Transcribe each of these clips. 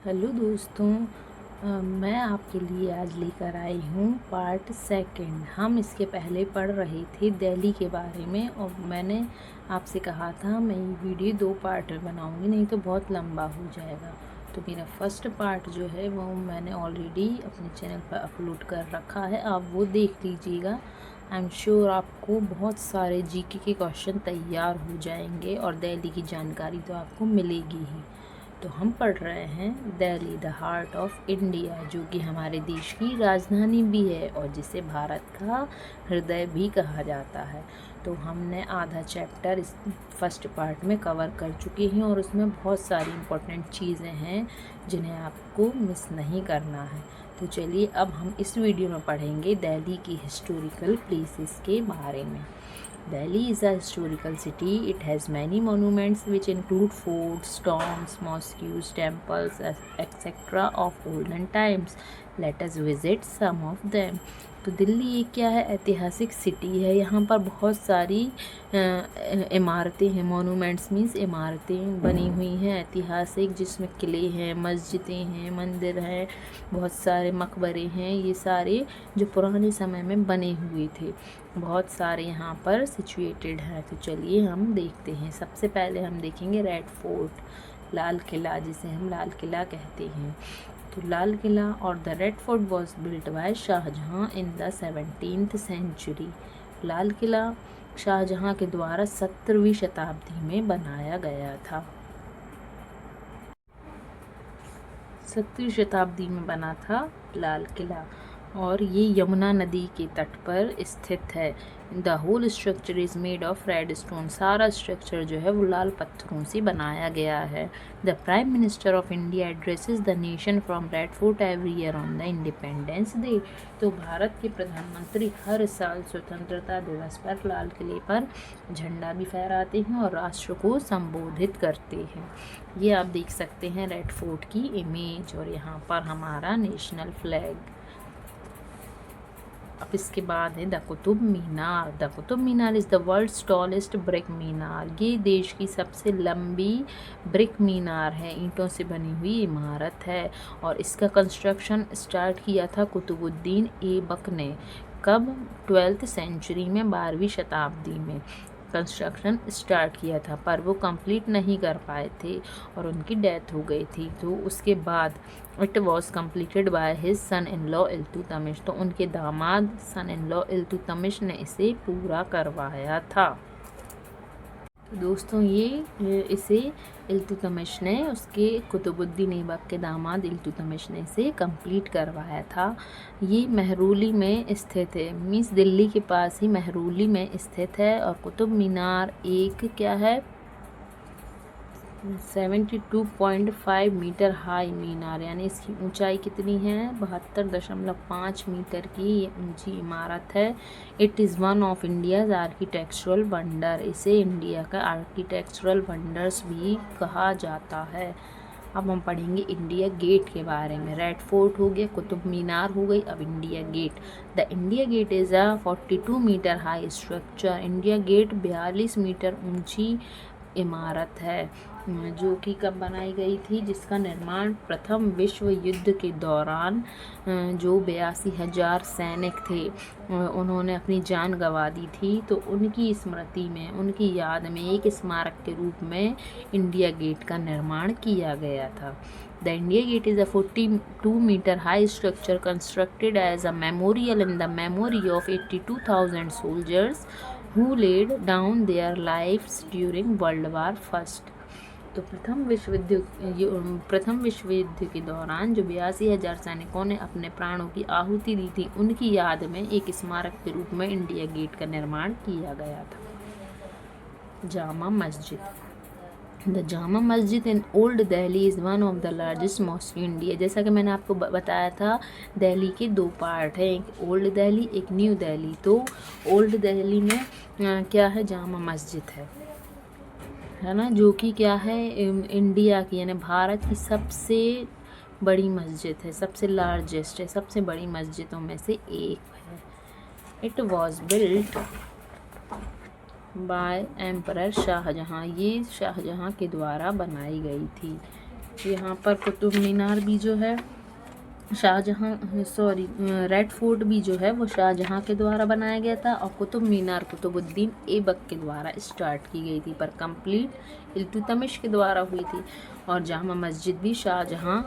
Hello दोस्तों, मैं आपके लिए आज लेकर आई हूँ पार्ट सेकंड। हम इसके पहले पढ़ रहे थे दिल्ली के बारे में और मैंने आपसे कहा था मैं ये वीडियो 2 पार्ट में बनाऊँगी, नहीं तो बहुत लंबा हो जाएगा। तो मेरा फर्स्ट पार्ट जो है वो मैंने ऑलरेडी अपने चैनल पर अपलोड कर रखा है, आप वो देख लीजिएगा। आई एम श्योर आपको बहुत सारे जीके के क्वेश्चन तैयार हो जाएंगे और दिल्ली की जानकारी तो आपको मिलेगी ही। तो हम पढ़ रहे हैं Delhi the heart of India, जो कि हमारे देश की राजधानी भी है और जिसे भारत का हृदय भी कहा जाता है। तो हमने आधा चैप्टर इस फर्स्ट पार्ट में कवर कर चुके हैं और उसमें बहुत सारी इम्पोर्टेंट चीज़ें हैं जिन्हें आपको मिस नहीं करना है। तो चलिए अब हम इस वीडियो में पढ़ेंगे दिल्ली की हिस्टोरिकल प्लेसेस के बारे में। Delhi is a historical city. It has many monuments which include forts, tombs, mosques, temples, etc. of olden times. Let us visit some of them. तो दिल्ली एक क्या है, ऐतिहासिक सिटी है। यहाँ पर बहुत सारी इमारतें हैं। मोनूमेंट्स मीन्स इमारतें बनी हुई हैं ऐतिहासिक, जिसमें किले हैं, मस्जिदें हैं, मंदिर हैं, बहुत सारे मकबरे हैं। ये सारे जो पुराने समय में बने हुए थे, बहुत सारे यहाँ पर सिचुएटेड हैं। तो चलिए हम देखते हैं। सबसे पहले हम देखेंगे रेड फोर्ट, लाल किला, जिसे हम लाल किला कहते हैं। तो लाल किला और the Red Fort was built by Shahjahan in the 17th century. Lal Qila Shahjahan के द्वारा 17वीं शताब्दी में बनाया गया था। 17वीं शताब्दी में बना था लाल किला और ये यमुना नदी के तट पर स्थित है। The whole structure is made of red stone. सारा स्ट्रक्चर जो है वो लाल पत्थरों से बनाया गया है। The prime minister of India addresses the nation from red fort every year on the independence day. तो भारत के प्रधानमंत्री हर साल स्वतंत्रता दिवस पर लाल किले पर झंडा भी फहराते हैं और राष्ट्र को संबोधित करते हैं। ये आप देख सकते हैं रेड फोर्ट की इमेज और यहाँ पर हमारा नेशनल फ्लैग। अब इसके बाद है the Qutub Minar. The Qutub Minar is the world's tallest brick minar. ये देश की सबसे लंबी ब्रिक मीनार है, ईंटों से बनी हुई इमारत है और इसका कंस्ट्रक्शन स्टार्ट किया था कुतुबुद्दीन ऐबक ने। कब? 12th सेंचुरी में, 12वीं शताब्दी में कंस्ट्रक्शन स्टार्ट किया था, पर वो कंप्लीट नहीं कर पाए थे और उनकी डेथ हो गई थी। तो उसके बाद it was completed by his son in law Iltutmish. तो उनके दामाद सन इन लॉ इल्तुतमिश ने इसे पूरा करवाया था। तो दोस्तों ये इसे इल्तुतमिश ने, उसके कुतुबुद्दीन ऐबक के दामाद इल्तुतमिश ने इसे कंप्लीट करवाया था। ये मेहरौली में स्थित है, मीन्स दिल्ली के पास ही मेहरौली में स्थित है। और कुतुब मीनार एक क्या है, 72.5 मीटर हाई मीनार, यानी इसकी ऊंचाई कितनी है, 72.5 मीटर की ये ऊंची इमारत है। It is one of India's architectural wonder. इसे इंडिया का आर्किटेक्चरल वंडर्स भी कहा जाता है। अब हम पढ़ेंगे इंडिया गेट के बारे में। रेड फोर्ट हो गया, कुतुब मीनार हो गई, अब India gate. The India gate is a 42 metre high structure. India gate 42 metre ऊंची इमारत है, जो कि कब बनाई गई थी, जिसका निर्माण प्रथम विश्व युद्ध के दौरान जो 82,000 सैनिक थे उन्होंने अपनी जान गंवा दी थी, तो उनकी स्मृति में, उनकी याद में एक स्मारक के रूप में इंडिया गेट का निर्माण किया गया था। The India gate is a 42 metre high structure constructed as a memorial in the memory of 82,000 soldiers who laid down their lives during World War First। तो प्रथम विश्व युद्ध के दौरान जो 82,000 सैनिकों ने अपने प्राणों की आहुति दी थी, उनकी याद में एक स्मारक के रूप में इंडिया गेट का निर्माण किया गया था। Jama Masjid. The Jama Masjid in old Delhi is one of the largest mosque in India. जैसा कि मैंने आपको बताया था, दिल्ली के 2 पार्ट हैं, एक ओल्ड दिल्ली, एक न्यू दिल्ली। तो ओल्ड दिल्ली में क्या है, जामा मस्जिद है ना, जो कि क्या है, इंडिया की यानी भारत की सबसे बड़ी मस्जिद है, सबसे लार्जेस्ट है, सबसे बड़ी मस्जिदों में से एक है। It was built by emperor Shahjahan. ये शाहजहाँ के द्वारा बनाई गई थी। यहाँ पर कुतुब मीनार भी जो है रेड फोर्ट भी जो है वो शाहजहाँ के द्वारा बनाया गया था, और कुतुब मीनार कुतुबुद्दीन ऐबक के द्वारा स्टार्ट की गई थी, पर कंप्लीट इल्तुतमिश के द्वारा हुई थी। और जामा मस्जिद भी शाहजहाँ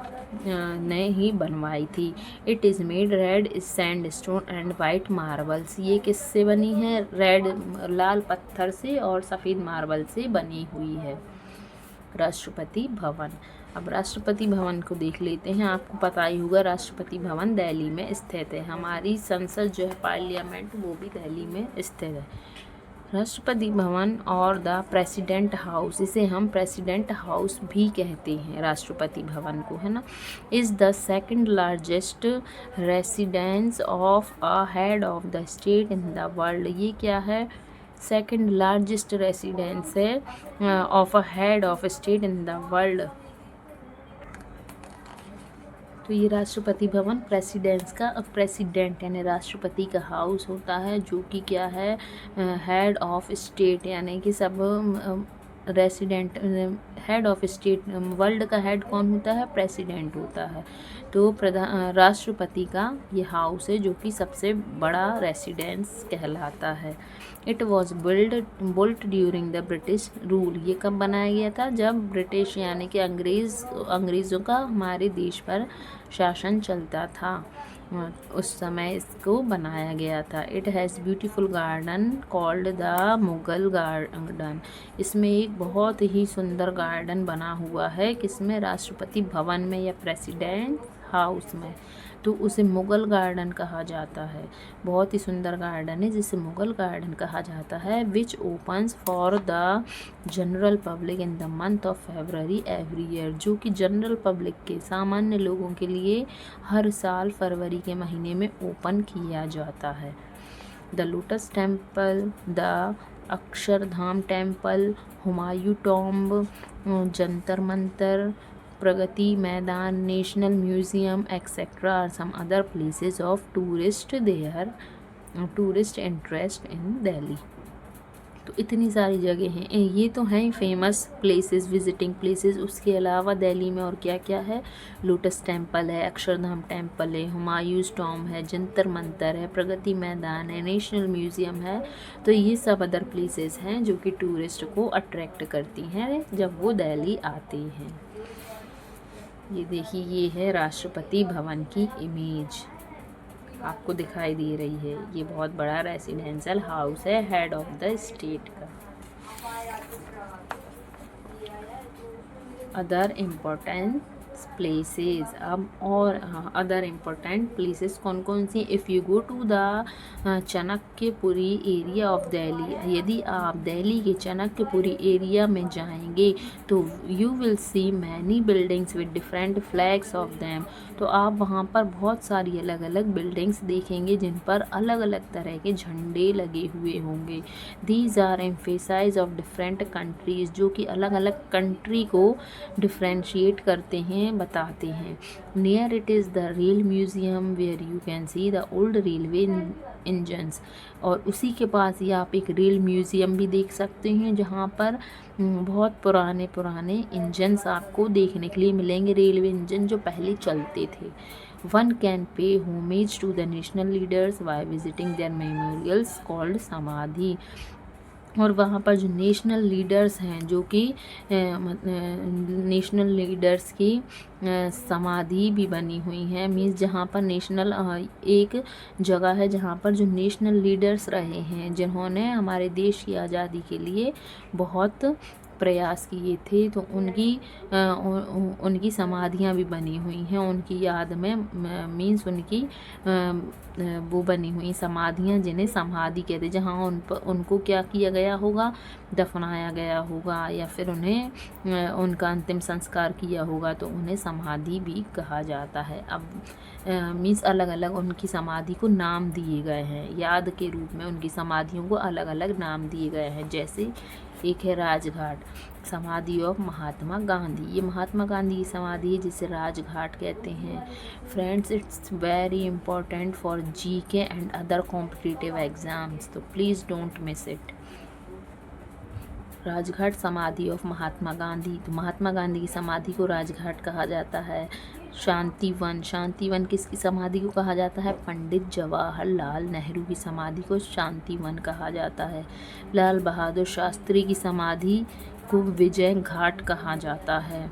ने ही बनवाई थी। It is made red sand stone and white marbles. ये किससे बनी है? रेड लाल पत्थर से और सफ़ेद मार्बल से बनी हुई है। राष्ट्रपति भवन। अब राष्ट्रपति भवन को देख लेते हैं। आपको पता ही होगा राष्ट्रपति भवन दिल्ली में स्थित है। हमारी संसद जो है पार्लियामेंट वो भी दिल्ली में स्थित है। राष्ट्रपति भवन और द प्रेसिडेंट हाउस, इसे हम प्रेसिडेंट हाउस भी कहते हैं राष्ट्रपति भवन को, है ना, is the second largest residence of a head of the state in the world. ये क्या है? सेकंड लार्जेस्ट रेसिडेंस है of a head of state in the world. तो ये राष्ट्रपति भवन प्रेसिडेंस का प्रेसिडेंट यानी राष्ट्रपति का हाउस होता है, जो कि क्या है? हेड ऑफ स्टेट, यानी कि सब resident head of state. World का हेड कौन होता है? प्रेसिडेंट होता है। तो राष्ट्रपति का ये हाउस है जो कि सबसे बड़ा रेसिडेंस कहलाता है। It was built during the British rule. ये कब बनाया गया था? जब ब्रिटिश यानी कि अंग्रेज़ों का हमारे देश पर शासन चलता था, उस समय इसको बनाया गया था। It has beautiful garden called the Mughal garden. इसमें एक बहुत ही सुंदर गार्डन बना हुआ है, किसमें? राष्ट्रपति भवन में या प्रेसिडेंट हाउस में। तो उसे मुगल गार्डन कहा जाता है। बहुत ही सुंदर गार्डन है जिसे मुगल गार्डन कहा जाता है। विच opens for the general public in the month of February every year. जो कि जनरल पब्लिक के, सामान्य लोगों के लिए हर साल फरवरी के महीने में ओपन किया जाता है। The Lotus Temple, the Akshardham Temple, Humayun Tomb, Jantar Mantar, Pragati Maidan, National Museum etcetera are some other places of tourist interest in Delhi. तो इतनी सारी जगह हैं, ये तो हैं फेमस प्लेसेस, विजिटिंग प्लेसेस। उसके अलावा दिल्ली में और क्या क्या है? लोटस टेम्पल है, अक्षरधाम टेम्पल है, हुमायूंस टॉम्ब है, जंतर मंतर है, प्रगति मैदान है, नेशनल म्यूज़ियम है। तो ये सब अदर प्लेसेस हैं जो कि टूरिस्ट को अट्रैक्ट करती हैं जब वो दिल्ली आते हैं। ये देखिए, ये है राष्ट्रपति भवन की इमेज आपको दिखाई दे रही है। ये बहुत बड़ा रेसिडेंशियल हाउस है हेड ऑफ द स्टेट का। Other important places. अब और अदर इम्पोर्टेंट प्लेसेस कौन कौन सी? If you go to the Chanakyapuri area of Delhi, यदि आप दिल्ली के चाणक्यपुरी एरिया में जाएंगे तो you will see many buildings with different flags of them. तो आप वहाँ पर बहुत सारी अलग अलग बिल्डिंग्स देखेंगे जिन पर अलग अलग तरह के झंडे लगे हुए होंगे। These are emphasise of different countries, जो कि अलग अलग कंट्री को डिफ्रेंशिएट करते हैं, बताते हैं। Near it is the rail museum where you can see the old railway engines. और उसी के पास ही आप एक रेल म्यूजियम भी देख सकते हैं जहाँ पर बहुत पुराने पुराने इंजन्स आपको देखने के लिए मिलेंगे, रेलवे इंजन जो पहले चलते थे। One can pay homage to the national leaders by visiting their memorials called samadhi. और वहाँ पर जो नेशनल लीडर्स हैं, जो कि नेशनल लीडर्स की समाधि भी बनी हुई है। मीन्स जहाँ पर नेशनल एक जगह है जहाँ पर जो नेशनल लीडर्स रहे हैं, जिन्होंने हमारे देश की आज़ादी के लिए बहुत प्रयास किए थे, तो उनकी समाधियाँ भी बनी हुई हैं उनकी याद में। मीन्स उनकी वो बनी हुई समाधियाँ जिन्हें समाधि कहते, जहाँ उनको क्या किया गया होगा? दफनाया गया होगा, या फिर उन्हें उनका अंतिम संस्कार किया होगा, तो उन्हें समाधि भी कहा जाता है। अब मीन्स अलग अलग उनकी समाधि को नाम दिए गए हैं, याद के रूप में उनकी समाधियों को अलग अलग नाम दिए गए हैं। जैसे एक है राजघाट, समाधि ऑफ महात्मा गांधी। ये महात्मा गांधी की समाधि है जिसे राजघाट कहते हैं। Friends, it's very important for GK and other competitive exams, तो please don't miss it. Rajghat samadhi of Mahatma Gandhi, तो महात्मा गांधी की समाधि को राजघाट कहा जाता है। शांतिवन, शांतिवन किसकी समाधि को कहा जाता है? पंडित जवाहरलाल नेहरू की समाधि को शांतिवन कहा जाता है। लाल बहादुर शास्त्री की समाधि को विजय घाट कहा जाता है।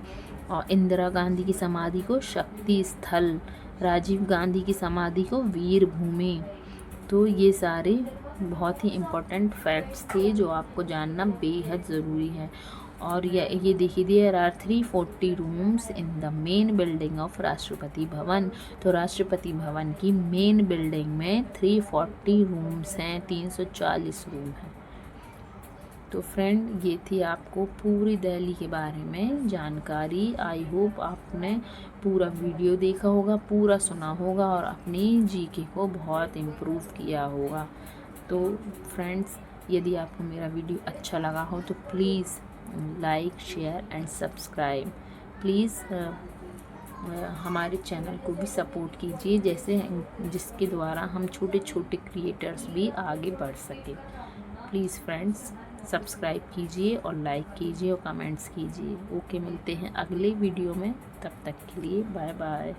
और इंदिरा गांधी की समाधि को शक्ति स्थल, राजीव गांधी की समाधि को वीर भूमि। तो ये सारे बहुत ही इम्पोर्टेंट फैक्ट्स थे जो आपको जानना बेहद ज़रूरी है। और ये देखिए, there are 340 rooms in the main building of Rashtrapati Bhavan. तो राष्ट्रपति भवन की मेन बिल्डिंग में 340 रूम्स हैं, 340 रूम हैं। तो फ्रेंड, ये थी आपको पूरी दिल्ली के बारे में जानकारी। आई होप आपने पूरा वीडियो देखा होगा, पूरा सुना होगा और अपनी जीके को बहुत इम्प्रूव किया होगा। तो फ्रेंड्स, यदि आपको मेरा वीडियो अच्छा लगा हो तो please like, share and subscribe. Please हमारे चैनल को भी सपोर्ट कीजिए, जैसे जिसके द्वारा हम छोटे छोटे क्रिएटर्स भी आगे बढ़ सकें। प्लीज़ फ्रेंड्स, सब्सक्राइब कीजिए और लाइक कीजिए और कमेंट्स कीजिए। ओके, मिलते हैं अगले वीडियो में, तब तक के लिए बाय बाय।